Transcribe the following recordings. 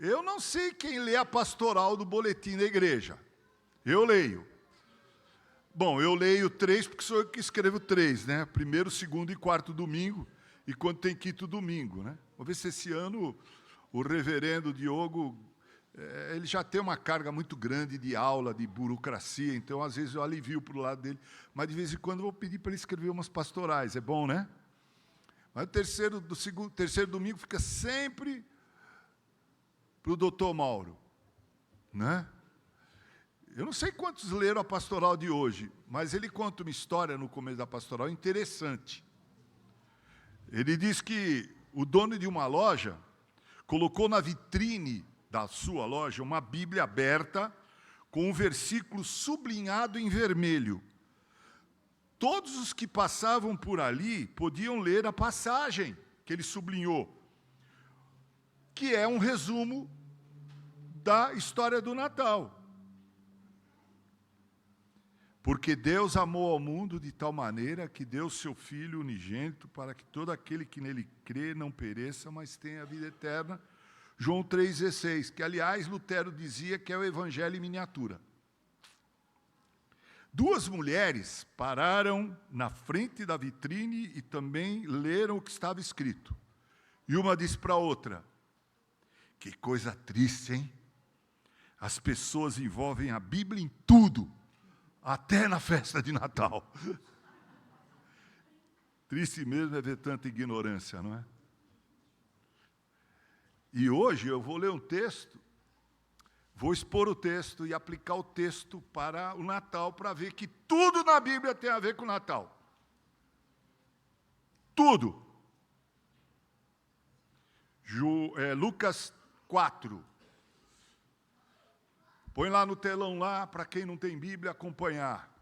Eu não sei quem lê a pastoral do boletim da igreja. Eu leio. Bom, eu leio 3 porque sou eu que escrevo 3, né? Primeiro, segundo e quarto domingo, e quando tem quinto domingo, né? Vamos ver se esse ano o reverendo Diogo, ele já tem uma carga muito grande de aula, de burocracia, então às vezes eu alivio para o lado dele, mas de vez em quando eu vou pedir para ele escrever umas pastorais, é bom, né? Mas o terceiro domingo fica sempre para o doutor Mauro, né? Eu não sei quantos leram a pastoral de hoje, mas ele conta uma história no começo da pastoral interessante. Ele diz que o dono de uma loja colocou na vitrine da sua loja uma Bíblia aberta com um versículo sublinhado em vermelho. Todos os que passavam por ali podiam ler a passagem que ele sublinhou, que é um resumo da história do Natal. Porque Deus amou ao mundo de tal maneira que deu seu Filho unigênito para que todo aquele que nele crê não pereça, mas tenha a vida eterna. João 3,16, que, aliás, Lutero dizia que é o Evangelho em miniatura. 2 mulheres pararam na frente da vitrine e também leram o que estava escrito. E uma disse para a outra: que coisa triste, hein? As pessoas envolvem a Bíblia em tudo, até na festa de Natal. Triste mesmo é ver tanta ignorância, não é? E hoje eu vou ler um texto, vou expor o texto e aplicar o texto para o Natal, para ver que tudo na Bíblia tem a ver com o Natal. Tudo. Lucas 4. Põe lá no telão lá, para quem não tem Bíblia, acompanhar.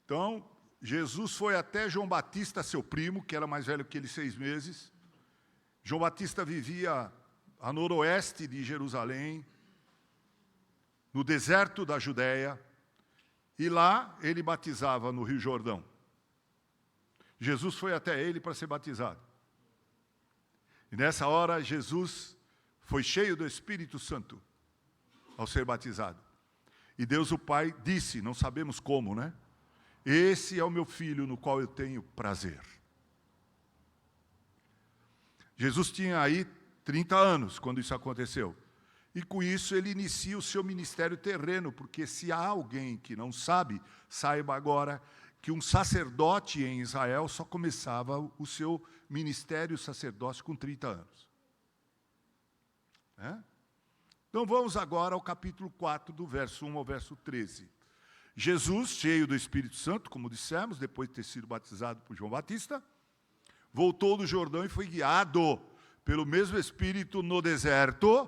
Então, Jesus foi até João Batista, seu primo, que era mais velho que ele 6 meses. João Batista vivia a noroeste de Jerusalém, no deserto da Judéia, e lá ele batizava no Rio Jordão. Jesus foi até ele para ser batizado. E nessa hora, Jesus foi cheio do Espírito Santo ao ser batizado. E Deus o Pai disse, não sabemos como, né? Esse é o meu filho no qual eu tenho prazer. Jesus tinha aí 30 anos quando isso aconteceu. E com isso ele inicia o seu ministério terreno, porque se há alguém que não sabe, saiba agora que um sacerdote em Israel só começava o seu ministério sacerdócio com 30 anos. Então vamos agora ao capítulo 4, do verso 1 ao verso 13. Jesus, cheio do Espírito Santo, como dissemos, depois de ter sido batizado por João Batista, voltou do Jordão e foi guiado pelo mesmo Espírito no deserto,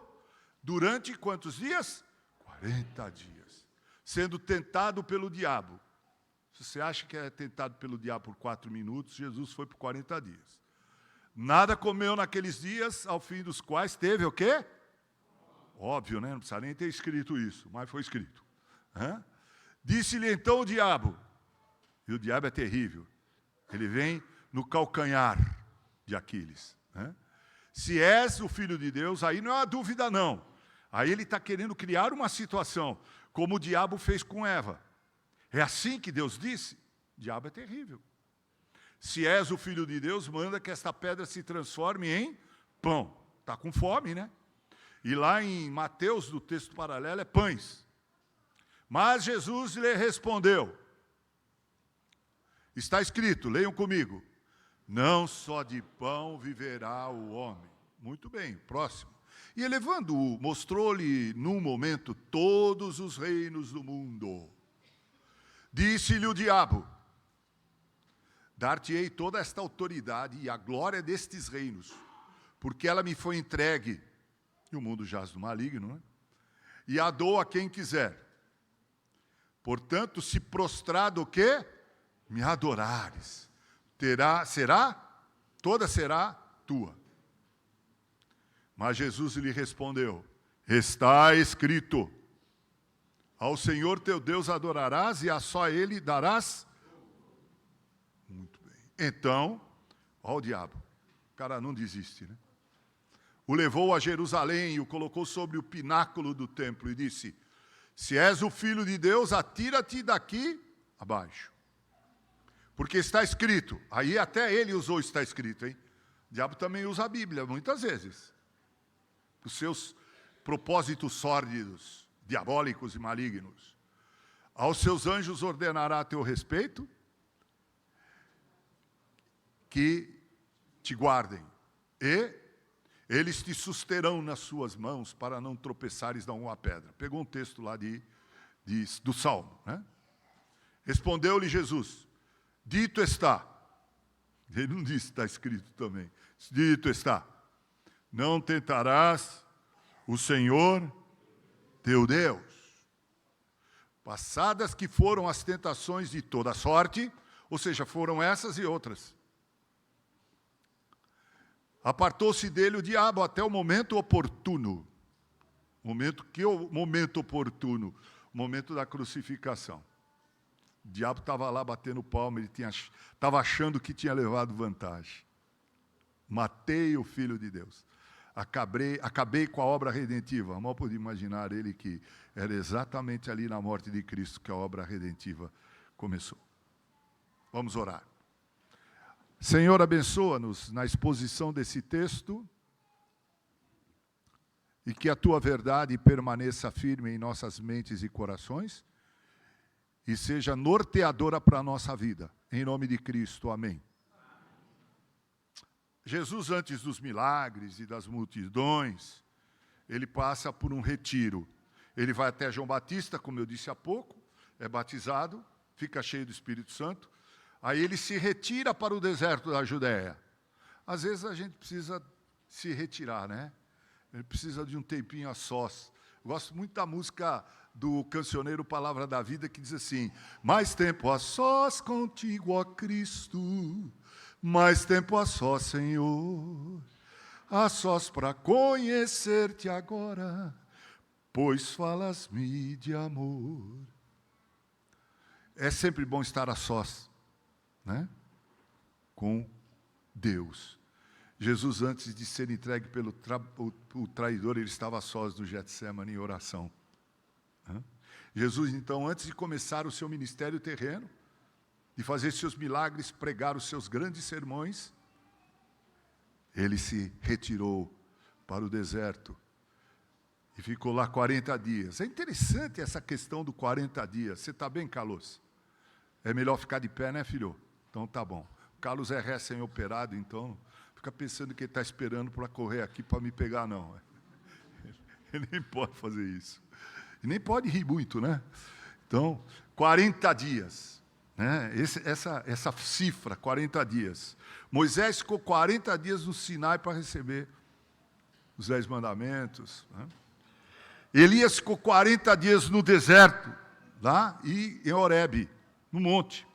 durante quantos dias? 40 dias. Sendo tentado pelo diabo. Se você acha que é tentado pelo diabo por 4 minutos, Jesus foi por 40 dias. Nada comeu naqueles dias, ao fim dos quais teve o quê? Óbvio, né? Não precisa nem ter escrito isso, mas foi escrito. Disse-lhe então o diabo, e o diabo é terrível, ele vem no calcanhar de Aquiles. Se és o Filho de Deus, aí não é uma dúvida não. Aí ele está querendo criar uma situação, como o diabo fez com Eva. É assim que Deus disse? O diabo é terrível. Se és o Filho de Deus, manda que esta pedra se transforme em pão. Está com fome, né? E lá em Mateus, do texto paralelo, é pães. Mas Jesus lhe respondeu. Está escrito, leiam comigo. Não só de pão viverá o homem. Muito bem, próximo. E elevando-o, mostrou-lhe num momento todos os reinos do mundo. Disse-lhe o diabo, dar-te-ei toda esta autoridade e a glória destes reinos, porque ela me foi entregue, e o mundo jaz do maligno, né? E a dou a quem quiser. Portanto, se prostrado o quê? Me adorares. Toda será tua. Mas Jesus lhe respondeu, está escrito, ao Senhor teu Deus adorarás e a só Ele darás. Muito bem. Então, olha o diabo. O cara não desiste, né? o levou a Jerusalém e o colocou sobre o pináculo do templo e disse: se és o Filho de Deus, atira-te daqui abaixo. Porque está escrito, aí até ele usou está escrito, hein? O diabo também usa a Bíblia, muitas vezes. Os seus propósitos sórdidos, diabólicos e malignos. Aos seus anjos ordenará a teu respeito, que te guardem, e eles te susterão nas suas mãos para não tropeçares na uma pedra. Pegou um texto lá do Salmo, né? Respondeu-lhe Jesus: dito está. Ele não disse, está escrito também. Dito está: não tentarás o Senhor teu Deus. Passadas que foram as tentações de toda sorte, ou seja, foram essas e outras. Apartou-se dele o diabo até o momento oportuno. Momento oportuno? O momento da crucificação. O diabo estava lá batendo palma, ele estava achando que tinha levado vantagem. Matei o Filho de Deus. Acabei com a obra redentiva. Mal podia imaginar ele que era exatamente ali na morte de Cristo que a obra redentiva começou. Vamos orar. Senhor, abençoa-nos na exposição desse texto e que a Tua verdade permaneça firme em nossas mentes e corações e seja norteadora para a nossa vida. Em nome de Cristo, amém. Jesus, antes dos milagres e das multidões, ele passa por um retiro. Ele vai até João Batista, como eu disse há pouco, é batizado, fica cheio do Espírito Santo. Aí ele se retira para o deserto da Judéia. Às vezes a gente precisa se retirar, né? Ele precisa de um tempinho a sós. Eu gosto muito da música do cancioneiro Palavra da Vida, que diz assim: mais tempo a sós contigo, ó Cristo, mais tempo a sós, Senhor, a sós para conhecer-te agora, pois falas-me de amor. É sempre bom estar a sós, né? Com Deus. Jesus, antes de ser entregue pelo traidor, ele estava a sós no Getsemane em oração. Jesus, então, antes de começar o seu ministério terreno, de fazer seus milagres, pregar os seus grandes sermões, ele se retirou para o deserto e ficou lá 40 dias. É interessante essa questão do 40 dias. Você está bem, Carlos? É melhor ficar de pé, né, filho? Então tá bom. O Carlos é recém-operado, então fica pensando que ele está esperando para correr aqui para me pegar, não. Ele nem pode fazer isso. E nem pode rir muito, né? Então, 40 dias. Né? Essa cifra, 40 dias. Moisés ficou 40 dias no Sinai para receber os 10 mandamentos. Né? Elias ficou 40 dias no deserto, lá e em Horebe, no monte.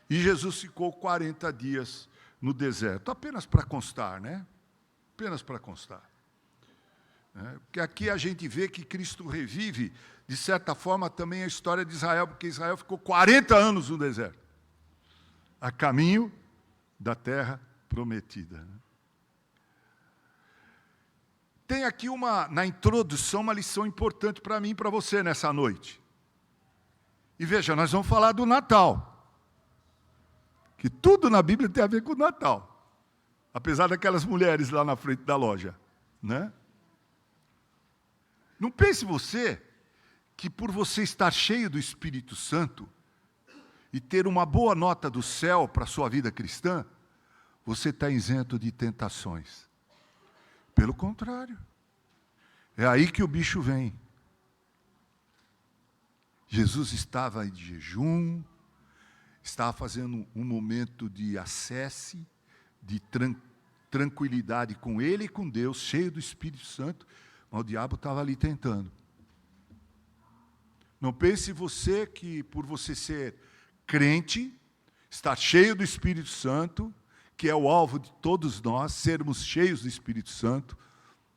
E Jesus ficou 40 dias no deserto, apenas para constar, né? Apenas para constar. Porque aqui a gente vê que Cristo revive, de certa forma, também a história de Israel, porque Israel ficou 40 anos no deserto, a caminho da terra prometida. Tem aqui na introdução, uma lição importante para mim e para você nessa noite. E veja, nós vamos falar do Natal. Que tudo na Bíblia tem a ver com o Natal. Apesar daquelas mulheres lá na frente da loja, né? Não pense você que por você estar cheio do Espírito Santo e ter uma boa nota do céu para a sua vida cristã, você está isento de tentações. Pelo contrário. É aí que o bicho vem. Jesus estava de jejum, estava fazendo um momento de acesso, de tranquilidade com Ele e com Deus, cheio do Espírito Santo, mas o diabo estava ali tentando. Não pense você que por você ser crente, estar cheio do Espírito Santo, que é o alvo de todos nós, sermos cheios do Espírito Santo,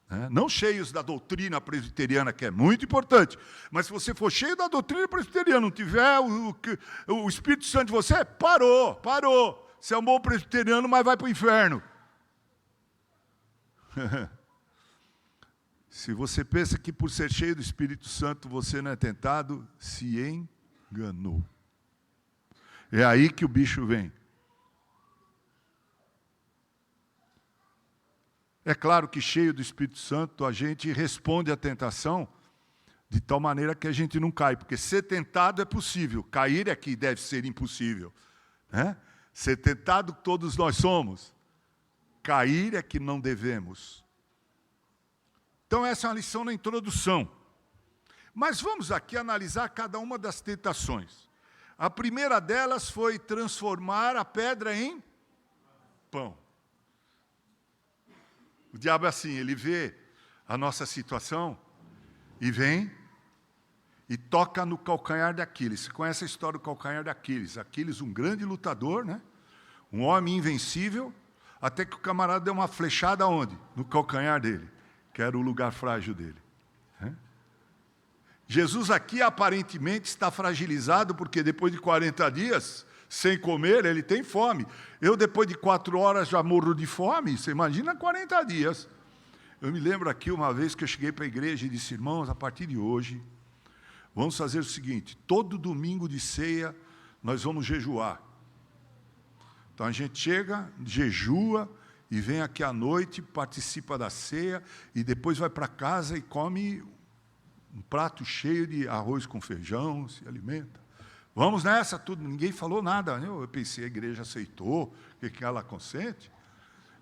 né? Não cheios da doutrina presbiteriana, que é muito importante, mas se você for cheio da doutrina presbiteriana, não tiver o Espírito Santo de você, parou. Você é um bom presbiteriano, mas vai para o inferno. Se você pensa que por ser cheio do Espírito Santo você não é tentado, se enganou. É aí que o bicho vem. É claro que cheio do Espírito Santo a gente responde à tentação de tal maneira que a gente não cai, porque ser tentado é possível, cair é que deve ser impossível, né? Ser tentado todos nós somos, cair é que não devemos. Então essa é uma lição na introdução. Mas vamos aqui analisar cada uma das tentações. A primeira delas foi transformar a pedra em pão. O diabo é assim, ele vê a nossa situação e vem e toca no calcanhar de Aquiles. Você conhece a história do calcanhar de Aquiles? Aquiles, um grande lutador, né? Um homem invencível, até que o camarada deu uma flechada onde? No calcanhar dele, que era o lugar frágil dele. Jesus aqui aparentemente está fragilizado, porque depois de 40 dias, sem comer, ele tem fome. Eu, depois de 4 horas, já morro de fome. Você imagina 40 dias. Eu me lembro aqui uma vez que eu cheguei para a igreja e disse, irmãos, a partir de hoje, vamos fazer o seguinte, todo domingo de ceia, nós vamos jejuar. Então a gente chega, jejua, e vem aqui à noite, participa da ceia, e depois vai para casa e come um prato cheio de arroz com feijão, se alimenta. Vamos nessa, tudo. Ninguém falou nada. Eu pensei, a igreja aceitou, que ela consente.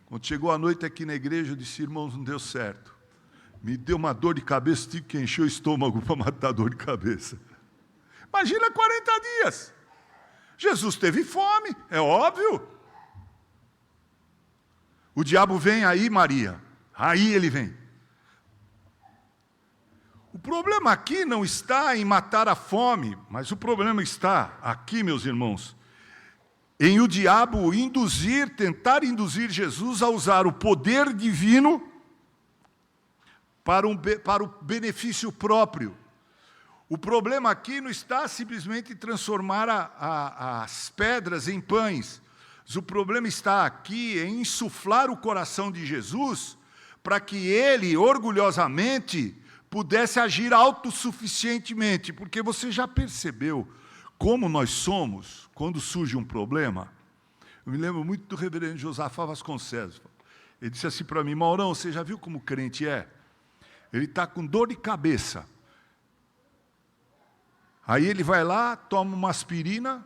Quando chegou a noite aqui na igreja, eu disse, irmãos, não deu certo. Me deu uma dor de cabeça, tive que encher o estômago para matar a dor de cabeça. Imagina 40 dias. Jesus teve fome, é óbvio. O diabo vem aí, Maria. Aí ele vem. O problema aqui não está em matar a fome, mas o problema está aqui, meus irmãos, em o diabo tentar induzir Jesus a usar o poder divino para o benefício próprio. O problema aqui não está simplesmente em transformar as pedras em pães. O problema está aqui em insuflar o coração de Jesus para que ele, orgulhosamente, pudesse agir autossuficientemente, porque você já percebeu como nós somos quando surge um problema? Eu me lembro muito do reverendo Josafá Vasconcelos. Ele disse assim para mim, Maurão, você já viu como o crente é? Ele está com dor de cabeça. Aí ele vai lá, toma uma aspirina,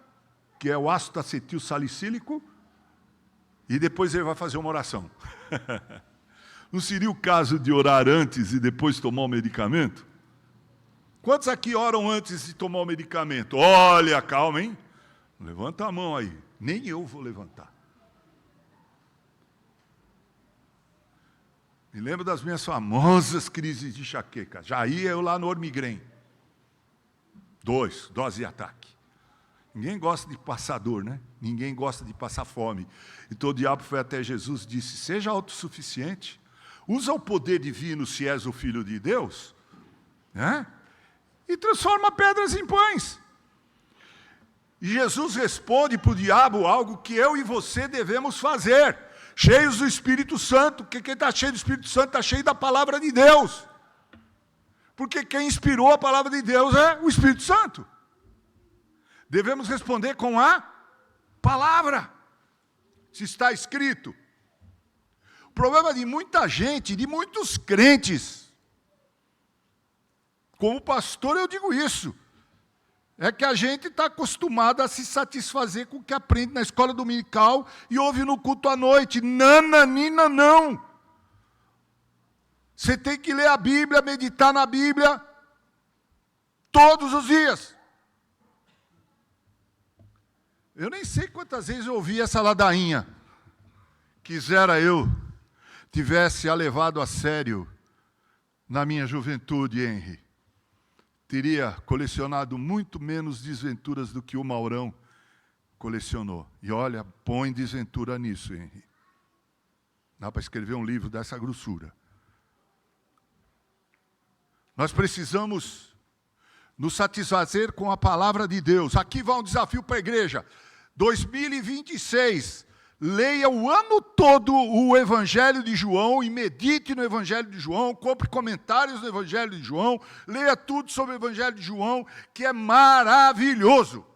que é o ácido acetil salicílico, e depois ele vai fazer uma oração. Não seria o caso de orar antes e depois tomar o medicamento? Quantos aqui oram antes de tomar o medicamento? Olha, calma, hein? Levanta a mão aí. Nem eu vou levantar. Me lembro das minhas famosas crises de enxaqueca. Já ia eu lá no Ormigrem. 2, dose de ataque. Ninguém gosta de passar dor, né? Ninguém gosta de passar fome. Então o diabo foi até Jesus e disse, seja autossuficiente. Usa o poder divino, se és o Filho de Deus, né? E transforma pedras em pães. E Jesus responde para o diabo algo que eu e você devemos fazer, cheios do Espírito Santo, porque quem está cheio do Espírito Santo está cheio da palavra de Deus. Porque quem inspirou a palavra de Deus é o Espírito Santo. Devemos responder com a palavra, se está escrito. O problema de muita gente, de muitos crentes, como pastor eu digo isso, é que a gente está acostumado a se satisfazer com o que aprende na escola dominical e ouve no culto à noite. Nananina, não. Você tem que ler a Bíblia, meditar na Bíblia, todos os dias. Eu nem sei quantas vezes eu ouvi essa ladainha. Quisera eu tivesse a levado a sério na minha juventude, Henry. Teria colecionado muito menos desventuras do que o Maurão colecionou. E olha, põe desventura nisso, Henry. Dá para escrever um livro dessa grossura. Nós precisamos nos satisfazer com a palavra de Deus. Aqui vai um desafio para a igreja. 2026, leia o ano todo o Evangelho de João e medite no Evangelho de João, compre comentários do Evangelho de João, leia tudo sobre o Evangelho de João, que é maravilhoso.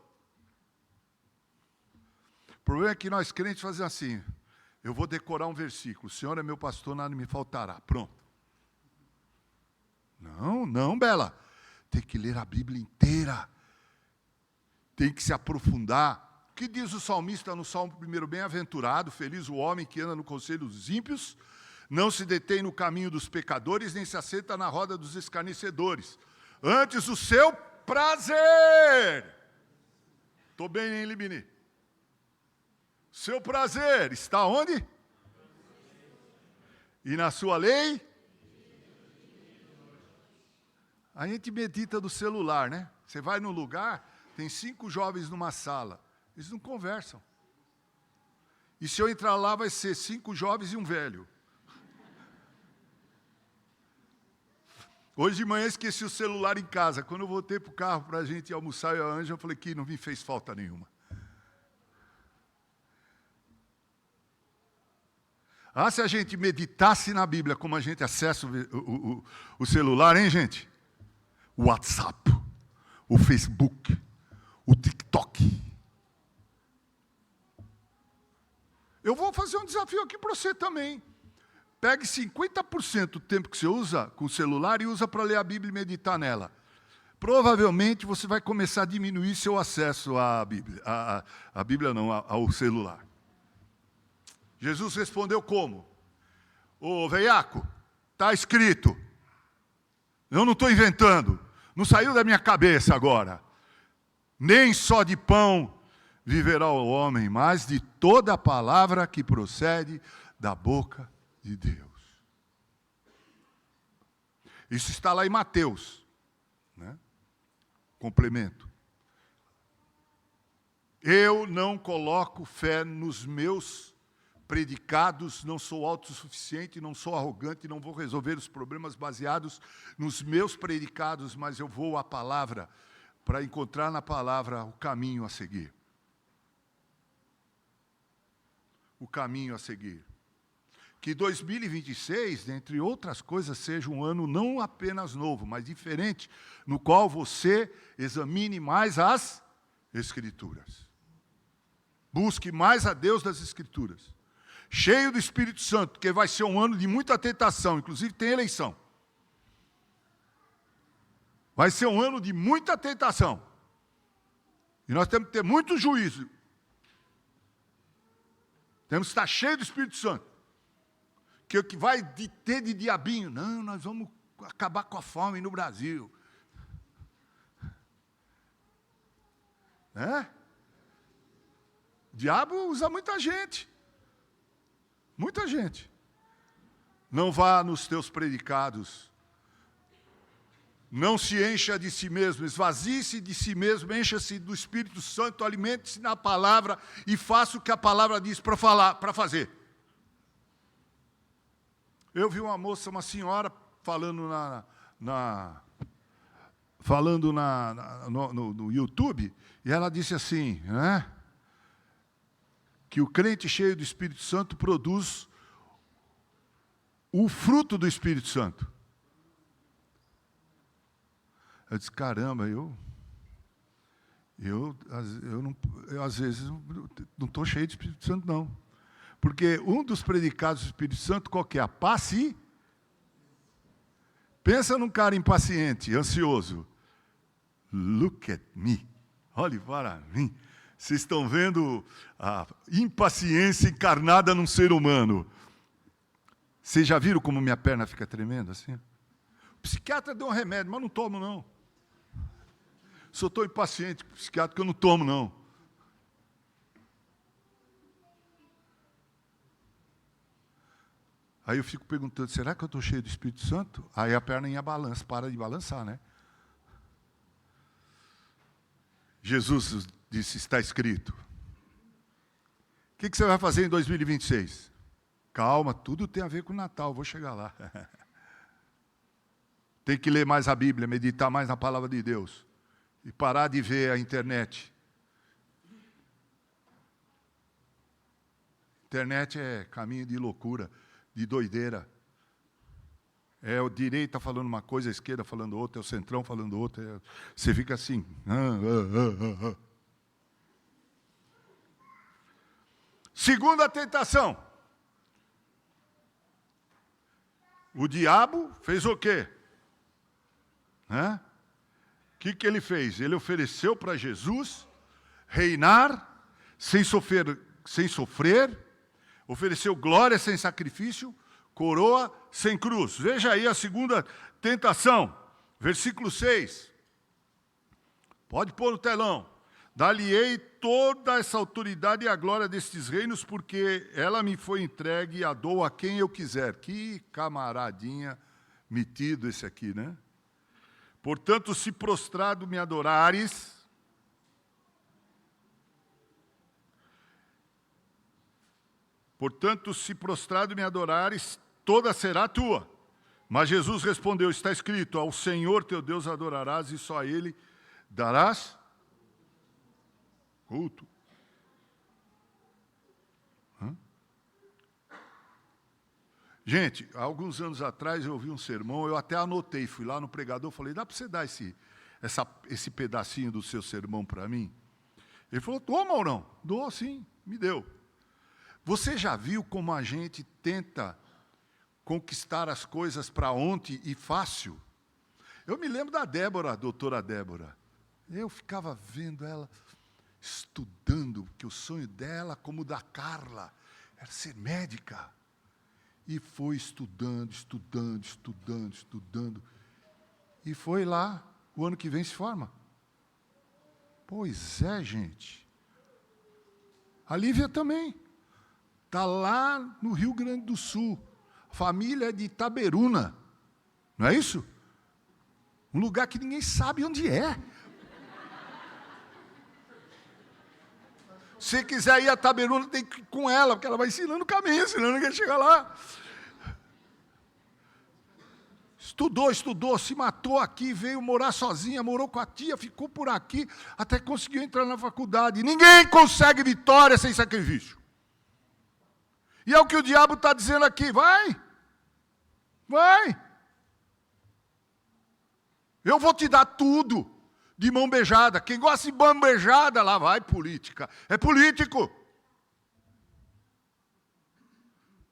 O problema é que nós crentes fazemos assim, eu vou decorar um versículo, o Senhor é meu pastor, nada me faltará, pronto. Não, Bela, tem que ler a Bíblia inteira, tem que se aprofundar. O que diz o salmista no Salmo 1? Bem-aventurado, feliz o homem que anda no conselho dos ímpios, não se detém no caminho dos pecadores, nem se assenta na roda dos escarnecedores. Antes o seu prazer. Estou bem, hein, Libini? Seu prazer está onde? E na sua lei? A gente medita do celular, né? Você vai num lugar, tem 5 jovens numa sala. Eles não conversam. E se eu entrar lá, vai ser 5 jovens e um velho. Hoje de manhã esqueci o celular em casa. Quando eu voltei para o carro para a gente almoçar, eu e a Ângela, eu falei que não me fez falta nenhuma. Se a gente meditasse na Bíblia como a gente acessa o celular, hein, gente? O WhatsApp, o Facebook, o TikTok. Eu vou fazer um desafio aqui para você também. Pegue 50% do tempo que você usa com o celular e usa para ler a Bíblia e meditar nela. Provavelmente você vai começar a diminuir seu acesso à Bíblia. A Bíblia não, ao celular. Jesus respondeu como? Ô, veiaco, está escrito. Eu não estou inventando. Não saiu da minha cabeça agora. Nem só de pão viverá o homem, mas de toda a palavra que procede da boca de Deus. Isso está lá em Mateus, né? Complemento. Eu não coloco fé nos meus predicados, não sou autossuficiente, não sou arrogante, não vou resolver os problemas baseados nos meus predicados, mas eu vou à palavra, para encontrar na palavra o caminho a seguir. O caminho a seguir. Que 2026, dentre outras coisas, seja um ano não apenas novo, mas diferente, no qual você examine mais as Escrituras. Busque mais a Deus das Escrituras. Cheio do Espírito Santo, porque vai ser um ano de muita tentação, inclusive tem eleição. Vai ser um ano de muita tentação. E nós temos que ter muito juízo. Temos que estar cheio do Espírito Santo. Que o que vai ter de diabinho? Não, nós vamos acabar com a fome no Brasil. O diabo usa muita gente. Muita gente. Não vá nos teus predicados. Não se encha de si mesmo, esvazie-se de si mesmo, encha-se do Espírito Santo, alimente-se na palavra e faça o que a palavra diz para falar, para fazer. Eu vi uma moça, uma senhora, falando no YouTube, e ela disse assim, né? Que o crente cheio do Espírito Santo produz o fruto do Espírito Santo. Eu disse, caramba, eu às vezes não estou cheio de Espírito Santo, não. Porque um dos predicados do Espírito Santo, qual que é? A paciência. Pensa num cara impaciente, ansioso. Look at me. Olhe para mim. Vocês estão vendo a impaciência encarnada num ser humano. Vocês já viram como minha perna fica tremenda assim? O psiquiatra deu um remédio, mas não tomo, não. Sou tão impaciente com o psiquiatra que eu não tomo, não. Aí eu fico perguntando, será que eu estou cheio do Espírito Santo? Aí a perna ia balança, para de balançar, né? Jesus disse, está escrito. O que você vai fazer em 2026? Calma, tudo tem a ver com o Natal, vou chegar lá. Tem que ler mais a Bíblia, meditar mais na palavra de Deus. E parar de ver a internet. Internet é caminho de loucura, de doideira. É o direita falando uma coisa, a esquerda falando outra, é o centrão falando outra. Você fica assim. Segunda tentação. O diabo fez o quê? O que ele fez? Ele ofereceu para Jesus reinar sem sofrer, ofereceu glória sem sacrifício, coroa sem cruz. Veja aí a segunda tentação, versículo 6. Pode pôr no telão. Dar-lhe-ei toda essa autoridade e a glória destes reinos, porque ela me foi entregue e a dou a quem eu quiser. Que camaradinha metido esse aqui, né? Portanto, se prostrado me adorares, toda será tua. Mas Jesus respondeu, está escrito, ao Senhor teu Deus adorarás e só a Ele darás culto. Gente, há alguns anos atrás eu ouvi um sermão, eu até anotei, fui lá no pregador, falei, dá para você dar esse pedacinho do seu sermão para mim? Ele falou, toma ou não? Dou sim, me deu. Você já viu como a gente tenta conquistar as coisas para ontem e fácil? Eu me lembro da Débora, a doutora Débora. Eu ficava vendo ela estudando, porque o sonho dela, como o da Carla, era ser médica. E foi estudando. E foi lá, o ano que vem se forma. Pois é, gente. A Lívia também. Está lá no Rio Grande do Sul. Família de Itaberuna. Não é isso? Um lugar que ninguém sabe onde é. Se quiser ir a Itaberuna, tem que ir com ela, porque ela vai ensinando o caminho, senão ninguém chega lá. Estudou, se matou aqui, veio morar sozinha, morou com a tia, ficou por aqui, até conseguiu entrar na faculdade. Ninguém consegue vitória sem sacrifício. E é o que o diabo está dizendo aqui, vai. Eu vou te dar tudo de mão beijada. Quem gosta de mão beijada, lá vai política. É político.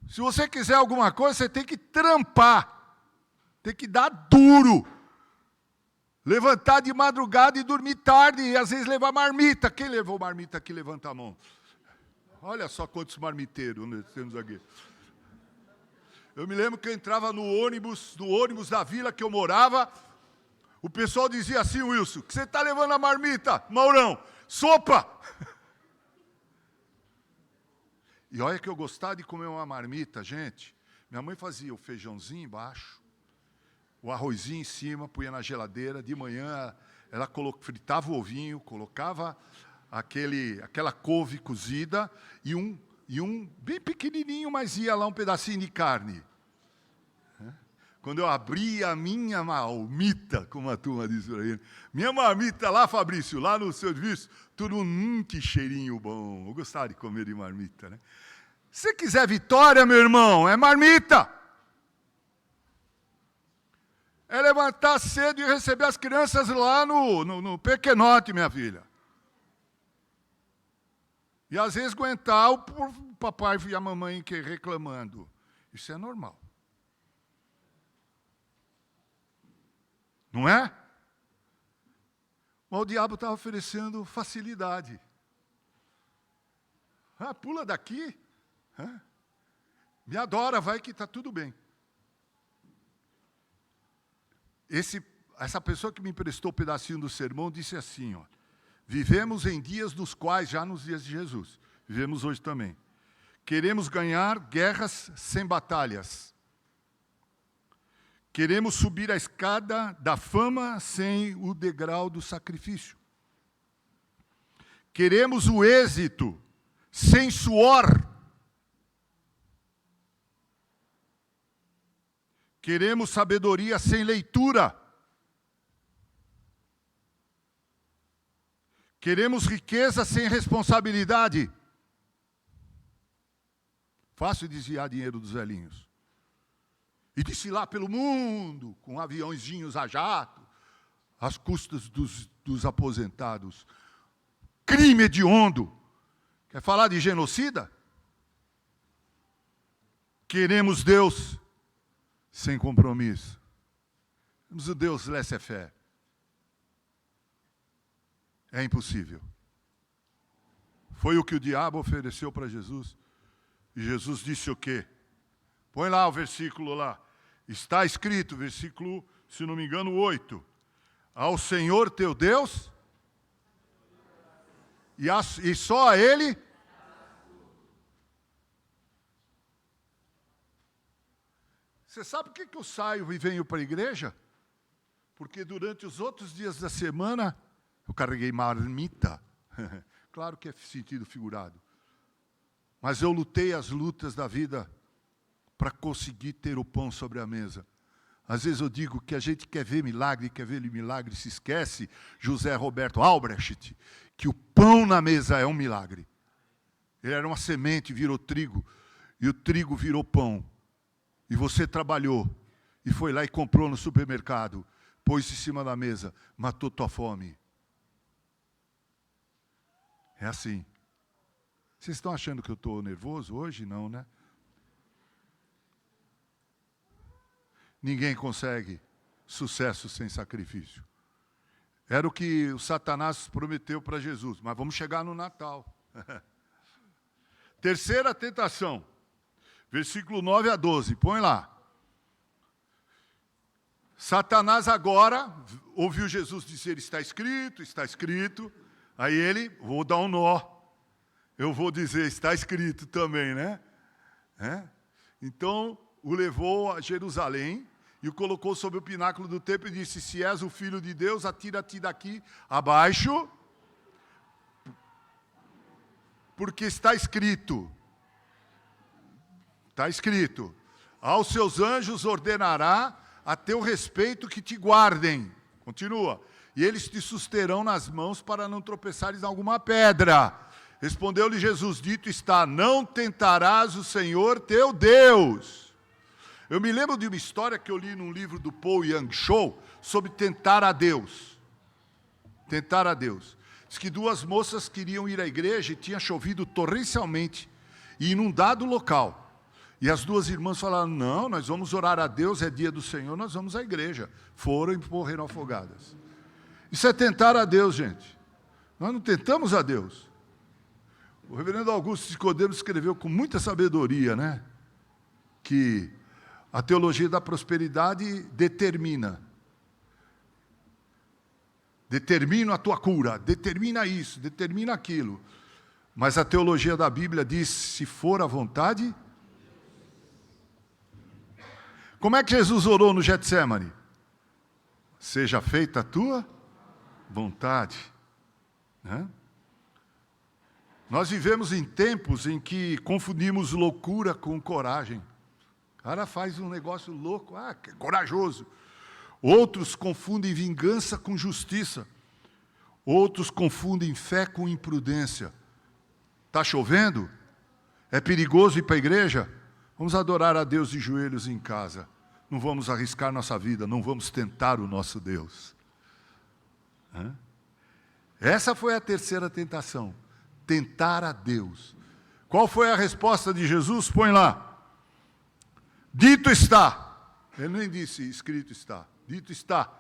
Se você quiser alguma coisa, você tem que trampar. Tem que dar duro. Levantar de madrugada e dormir tarde. E às vezes levar marmita. Quem levou marmita aqui, levanta a mão. Olha só quantos marmiteiros nós temos aqui. Eu me lembro que eu entrava no ônibus da vila que eu morava. O pessoal dizia assim, Wilson, que você está levando a marmita? Maurão, sopa! E olha que eu gostava de comer uma marmita, gente. Minha mãe fazia o feijãozinho embaixo, o arrozinho em cima, punha na geladeira. De manhã ela fritava o ovinho, colocava aquela couve cozida e um bem pequenininho, mas ia lá um pedacinho de carne. Quando eu abria a minha marmita, como a turma diz por aí, minha marmita lá, Fabrício, lá no serviço, tudo, que cheirinho bom. Eu gostava de comer de marmita, né? Se quiser vitória, meu irmão, é marmita. É levantar cedo e receber as crianças lá no pequenote, minha filha. E às vezes aguentar o papai e a mamãe reclamando. Isso é normal. Não é? Mas o diabo está oferecendo facilidade. Pula daqui. Me adora, vai que está tudo bem. Essa pessoa que me emprestou um pedacinho do sermão disse assim, vivemos em dias nos quais, já nos dias de Jesus, vivemos hoje também. Queremos ganhar guerras sem batalhas. Queremos subir a escada da fama sem o degrau do sacrifício. Queremos o êxito sem suor. Queremos sabedoria sem leitura. Queremos riqueza sem responsabilidade. Fácil desviar dinheiro dos velhinhos. E desfilar pelo mundo com aviãozinhos a jato, às custas dos aposentados. Crime hediondo. Quer falar de genocida? Queremos Deus sem compromisso. Queremos o Deus laissez-faire. É impossível. Foi o que o diabo ofereceu para Jesus. E Jesus disse o quê? Põe lá o versículo lá. Está escrito, versículo, se não me engano, 8. Ao Senhor teu Deus, e só a Ele. Você sabe por que eu saio e venho para a igreja? Porque durante os outros dias da semana, eu carreguei marmita. Claro que é sentido figurado. Mas eu lutei as lutas da vida para conseguir ter o pão sobre a mesa. Às vezes eu digo que a gente quer ver milagre, se esquece, José Roberto Albrecht, que o pão na mesa é um milagre. Ele era uma semente, virou trigo, e o trigo virou pão. E você trabalhou, e foi lá e comprou no supermercado, pôs em cima da mesa, matou tua fome. É assim. Vocês estão achando que eu estou nervoso hoje? Não, né? Ninguém consegue sucesso sem sacrifício. Era o que o Satanás prometeu para Jesus, mas vamos chegar no Natal. Terceira tentação, versículo 9 a 12, põe lá. Satanás agora ouviu Jesus dizer, está escrito. Aí ele, vou dar um nó. Eu vou dizer, está escrito também, né? Então, o levou a Jerusalém e o colocou sobre o pináculo do templo e disse, se és o Filho de Deus, atira-te daqui abaixo, porque está escrito, aos seus anjos ordenará a teu respeito que te guardem. Continua. E eles te susterão nas mãos para não tropeçares em alguma pedra. Respondeu-lhe Jesus, dito está, não tentarás o Senhor teu Deus. Eu me lembro de uma história que eu li num livro do Paul Yang-Cho sobre tentar a Deus. Tentar a Deus. Diz que duas moças queriam ir à igreja e tinha chovido torrencialmente e inundado o local. E as duas irmãs falaram, não, nós vamos orar a Deus, é dia do Senhor, nós vamos à igreja. Foram e morreram afogadas. Isso é tentar a Deus, gente. Nós não tentamos a Deus. O reverendo Augusto Nicodemos escreveu com muita sabedoria, né? Que a teologia da prosperidade determina a tua cura, determina isso, determina aquilo. Mas a teologia da Bíblia diz, se for a vontade. Como é que Jesus orou no Getsemane? Seja feita a tua vontade. Né? Nós vivemos em tempos em que confundimos loucura com coragem. O cara faz um negócio louco, que é corajoso. Outros confundem vingança com justiça. Outros confundem fé com imprudência. Está chovendo? É perigoso ir para a igreja? Vamos adorar a Deus de joelhos em casa. Não vamos arriscar nossa vida, não vamos tentar o nosso Deus. Essa foi a terceira tentação. Tentar a Deus. Qual foi a resposta de Jesus? Põe lá. Dito está. Ele nem disse escrito está. Dito está.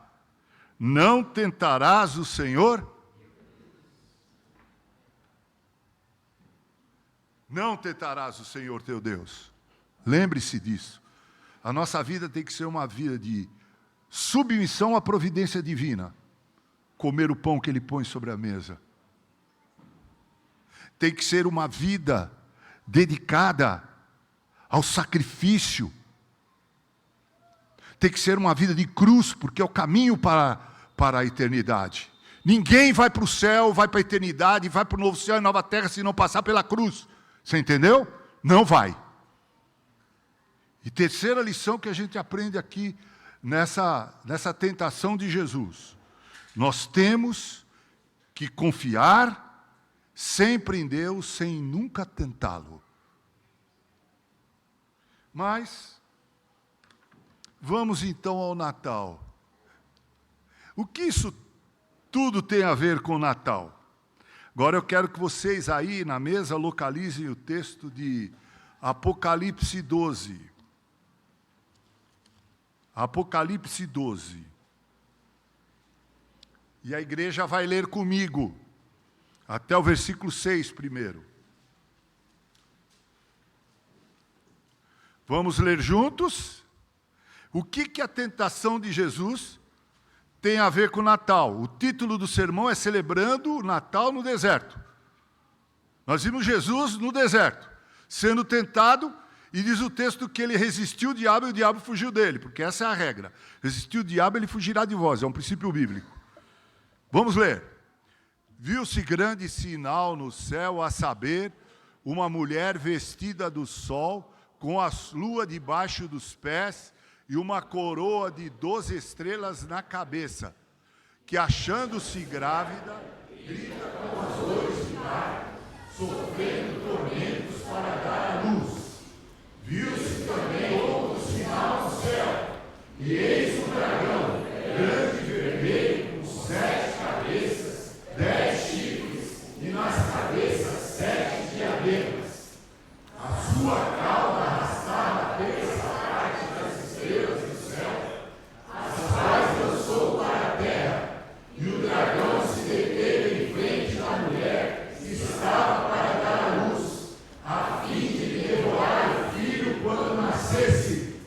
Não tentarás o Senhor? Não tentarás o Senhor teu Deus. Lembre-se disso. A nossa vida tem que ser uma vida de submissão à providência divina. Comer o pão que Ele põe sobre a mesa. Tem que ser uma vida dedicada ao sacrifício. Tem que ser uma vida de cruz, porque é o caminho para a eternidade. Ninguém vai para o céu, vai para a eternidade, vai para o novo céu e nova terra se não passar pela cruz. Você entendeu? Não vai. E terceira lição que a gente aprende aqui nessa tentação de Jesus. Nós temos que confiar sempre em Deus, sem nunca tentá-lo. Mas, vamos então ao Natal. O que isso tudo tem a ver com o Natal? Agora eu quero que vocês aí na mesa localizem o texto de Apocalipse 12. Apocalipse 12. E a igreja vai ler comigo, até o versículo 6 primeiro. Vamos ler juntos? O que a tentação de Jesus tem a ver com o Natal? O título do sermão é Celebrando o Natal no Deserto. Nós vimos Jesus no deserto, sendo tentado, e diz o texto que ele resistiu ao diabo e o diabo fugiu dele, porque essa é a regra. Resistiu o diabo, ele fugirá de vós, é um princípio bíblico. Vamos ler. Viu-se grande sinal no céu, a saber, uma mulher vestida do sol, com a lua debaixo dos pés e uma coroa de 12 estrelas na cabeça, que achando-se grávida, grita com as dores de parto, sofrendo tormentos para dar à luz. Viu-se também outro sinal no céu, e eis um dragão, grande e vermelho, com 7 cabeças, 10 chifres, e nas cabeças 7 diademas. A sua cauda arrastada pela parte das estrelas do céu, as quais lançou para a terra, e o dragão se deteve em frente da mulher que estava para dar à luz, a fim de lhe devorar o filho quando nascesse.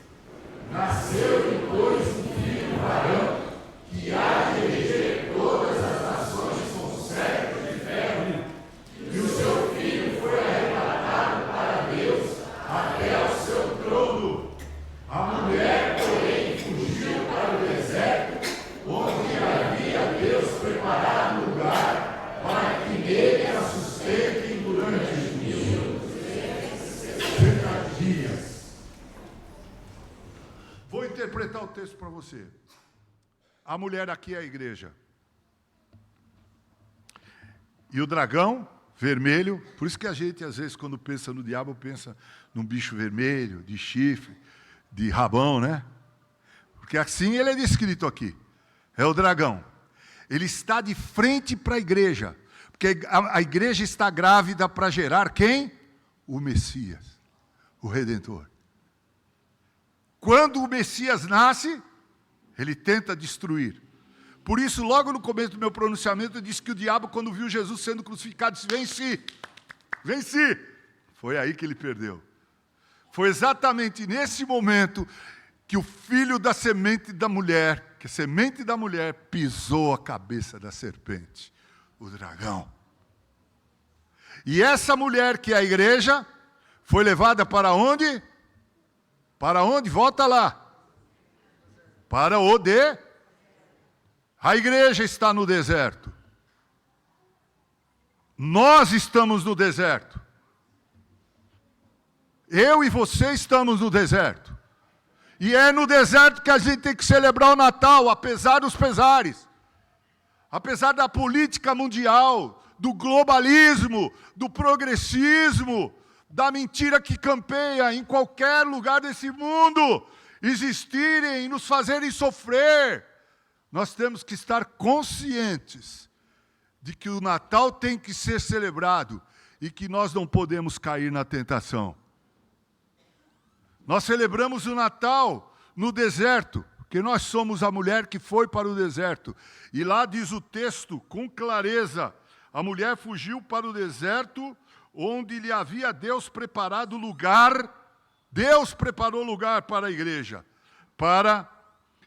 Nasceu-lhe, pois, um filho varão, que há de reger todas as nações com cetro de ferro, e o seu filho foi arrebatado para Deus até ao seu trono. A mulher, porém, fugiu para o deserto, onde havia Deus preparado lugar para que nele a sustentem durante 1260 dias. Vou interpretar o texto para você. A mulher aqui é a igreja. E o dragão vermelho, por isso que a gente, às vezes, quando pensa no diabo, pensa num bicho vermelho, de chifre, de rabão, né? Porque assim ele é descrito aqui. É o dragão. Ele está de frente para a igreja. Porque a igreja está grávida para gerar quem? O Messias, o Redentor. Quando o Messias nasce, ele tenta destruir. Por isso, logo no começo do meu pronunciamento, eu disse que o diabo, quando viu Jesus sendo crucificado, disse: venci, venci. Foi aí que ele perdeu. Foi exatamente nesse momento que o filho da semente da mulher, que a semente da mulher pisou a cabeça da serpente, o dragão. E essa mulher, que é a igreja, foi levada para onde? Para onde? Volta lá. Para o deserto. A igreja está no deserto. Nós estamos no deserto. Eu e você estamos no deserto. E é no deserto que a gente tem que celebrar o Natal, apesar dos pesares. Apesar da política mundial, do globalismo, do progressismo, da mentira que campeia em qualquer lugar desse mundo, existirem e nos fazerem sofrer. Nós temos que estar conscientes de que o Natal tem que ser celebrado e que nós não podemos cair na tentação. Nós celebramos o Natal no deserto, porque nós somos a mulher que foi para o deserto. E lá diz o texto com clareza: a mulher fugiu para o deserto, onde lhe havia Deus preparado lugar. Deus preparou lugar para a igreja, para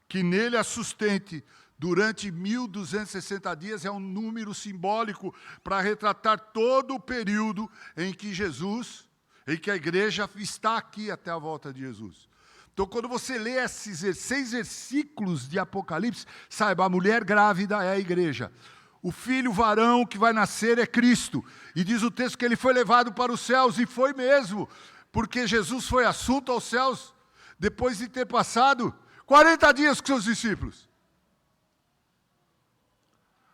que nele a sustente durante 1260 dias. É um número simbólico para retratar todo o período em que a igreja está aqui até a volta de Jesus. Então, quando você lê esses 6 versículos de Apocalipse, saiba, a mulher grávida é a igreja. O filho varão que vai nascer é Cristo. E diz o texto que ele foi levado para os céus, e foi mesmo, porque Jesus foi assunto aos céus depois de ter passado 40 dias com seus discípulos.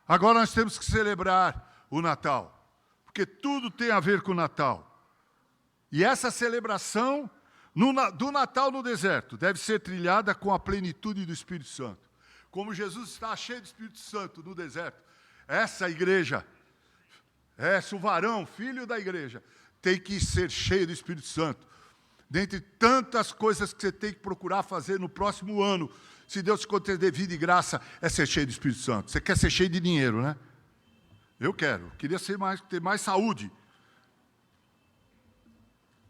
Agora nós temos que celebrar o Natal, porque tudo tem a ver com o Natal. E essa celebração Do Natal no deserto, deve ser trilhada com a plenitude do Espírito Santo. Como Jesus está cheio do Espírito Santo no deserto, essa igreja, o varão, filho da igreja, tem que ser cheio do Espírito Santo. Dentre tantas coisas que você tem que procurar fazer no próximo ano, se Deus te conceder vida e graça, é ser cheio do Espírito Santo. Você quer ser cheio de dinheiro, né? Eu queria ter mais saúde.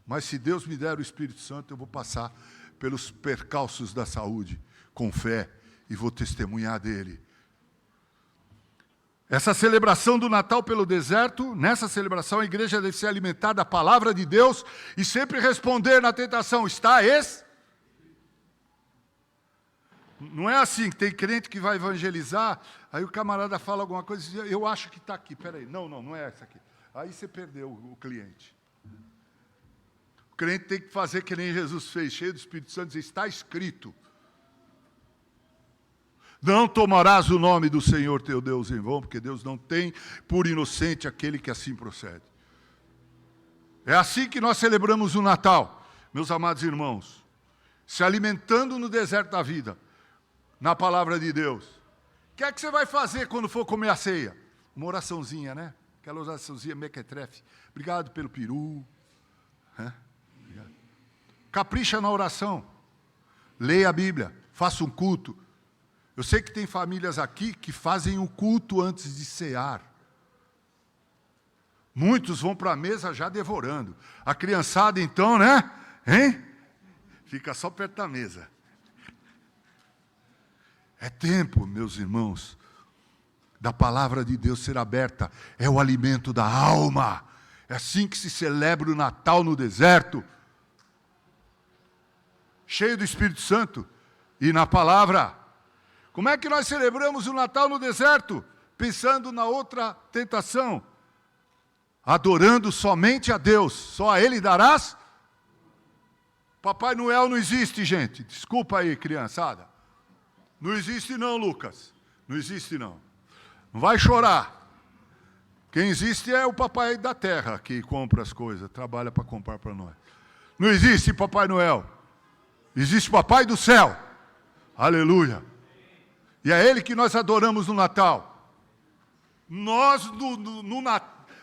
Mas se Deus me der o Espírito Santo, eu vou passar pelos percalços da saúde, com fé, e vou testemunhar dele. Essa celebração do Natal pelo deserto, nessa celebração a igreja deve ser alimentada da palavra de Deus e sempre responder na tentação, está esse? Não é assim, tem crente que vai evangelizar, aí o camarada fala alguma coisa e diz, eu acho que está aqui, peraí, não é essa aqui. Aí você perdeu o cliente. O crente tem que fazer que nem Jesus fez, cheio do Espírito Santo, dizer, está escrito. Não tomarás o nome do Senhor teu Deus em vão, porque Deus não tem por inocente aquele que assim procede. É assim que nós celebramos o Natal, meus amados irmãos, se alimentando no deserto da vida, na palavra de Deus. O que é que você vai fazer quando for comer a ceia? Uma oraçãozinha, né? Aquela oraçãozinha mequetrefe. Obrigado pelo peru. Obrigado. Capricha na oração. Leia a Bíblia. Faça um culto. Eu sei que tem famílias aqui que fazem o culto antes de cear. Muitos vão para a mesa já devorando. A criançada, então, né? Hein? Fica só perto da mesa. É tempo, meus irmãos, da palavra de Deus ser aberta. É o alimento da alma. É assim que se celebra o Natal no deserto. Cheio do Espírito Santo e na palavra. Como é que nós celebramos o Natal no deserto? Pensando na outra tentação. Adorando somente a Deus. Só a Ele darás? Papai Noel não existe, gente. Desculpa aí, criançada. Não existe não, Lucas. Não existe não. Não vai chorar. Quem existe é o papai da terra que compra as coisas, trabalha para comprar para nós. Não existe Papai Noel. Existe Papai do céu. Aleluia. E é Ele que nós adoramos no Natal. Nós,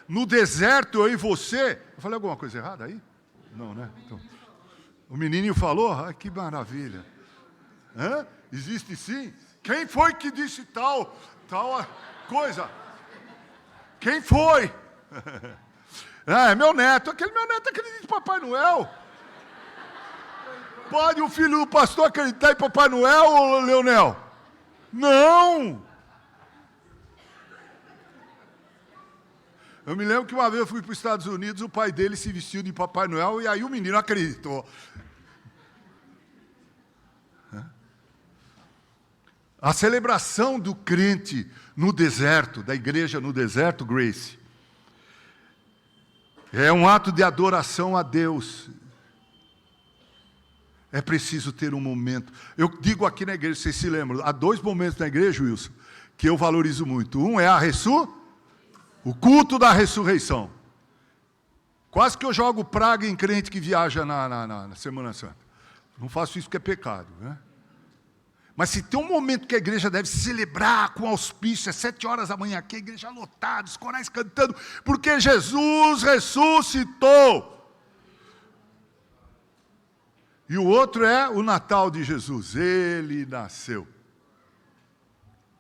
no deserto, eu e você... Eu falei alguma coisa errada aí? Não, né? Então, o menininho falou? Ah, que maravilha. Hã? Existe sim? Quem foi que disse tal coisa? Quem foi? É meu neto. Aquele meu neto acredita em Papai Noel. Pode o filho do pastor acreditar em Papai Noel, ou Leonel? Não! Eu me lembro que uma vez eu fui para os Estados Unidos, o pai dele se vestiu de Papai Noel e aí o menino acreditou. A celebração do crente no deserto, da igreja no deserto, Grace, é um ato de adoração a Deus. É preciso ter um momento. Eu digo aqui na igreja, vocês se lembram, há 2 momentos na igreja, Wilson, que eu valorizo muito. Um é o culto da ressurreição. Quase que eu jogo praga em crente que viaja na Semana Santa. Não faço isso porque é pecado, né? Mas se tem um momento que a igreja deve celebrar com auspício, é 7 horas da manhã aqui, a igreja lotada, os corais cantando, porque Jesus ressuscitou. E o outro é o Natal de Jesus. Ele nasceu.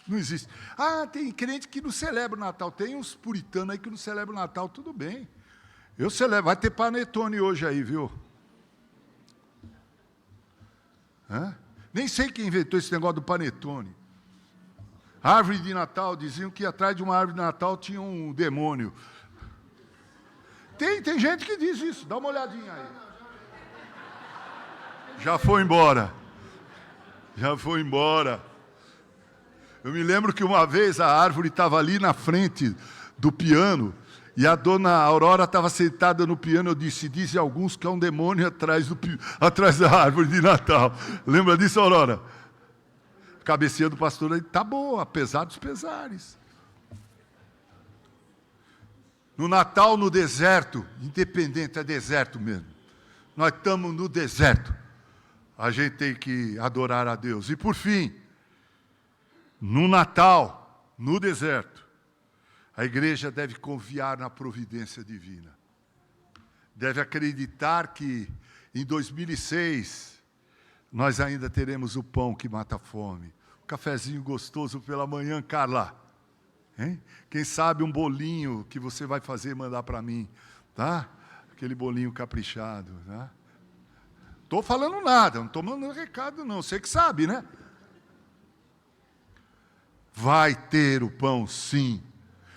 Não existe. Ah, tem crente que não celebra o Natal. Tem uns puritanos aí que não celebram o Natal. Tudo bem. Eu celebro. Vai ter panetone hoje aí, viu? Hã? Nem sei quem inventou esse negócio do panetone. Árvore de Natal. Diziam que atrás de uma árvore de Natal tinha um demônio. Tem gente que diz isso. Dá uma olhadinha aí. Já foi embora. Já foi embora. Eu me lembro que uma vez a árvore estava ali na frente do piano e a dona Aurora estava sentada no piano. Eu disse, dizem alguns que é um demônio atrás da árvore de Natal. Lembra disso, Aurora? A cabeceira do pastor aí, tá boa, apesar dos pesares. No Natal, no deserto, independente, é deserto mesmo. nós estamos no deserto. A gente tem que adorar a Deus. E por fim, no Natal, no deserto, a igreja deve confiar na providência divina. Deve acreditar que em 2006 nós ainda teremos o pão que mata a fome. O cafezinho gostoso pela manhã, Carla. Hein? Quem sabe um bolinho que você vai fazer e mandar para mim, tá? Aquele bolinho caprichado, tá? Estou falando nada, não estou mandando recado não, você que sabe, né? Vai ter o pão, sim.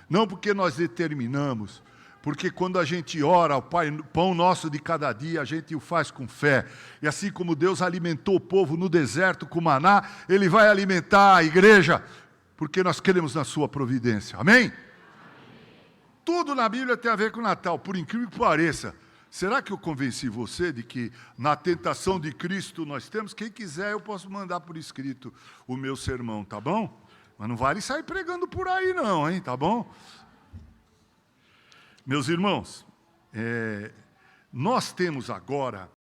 Não porque nós determinamos, porque quando a gente ora ao Pai, pão nosso de cada dia, a gente o faz com fé. E assim como Deus alimentou o povo no deserto com maná, Ele vai alimentar a igreja, porque nós queremos na sua providência. Amém? Tudo na Bíblia tem a ver com o Natal, por incrível que pareça. Será que eu convenci você de que na tentação de Cristo nós temos? Quem quiser, eu posso mandar por escrito o meu sermão, tá bom? Mas não vale sair pregando por aí não, hein, tá bom? Meus irmãos, nós temos agora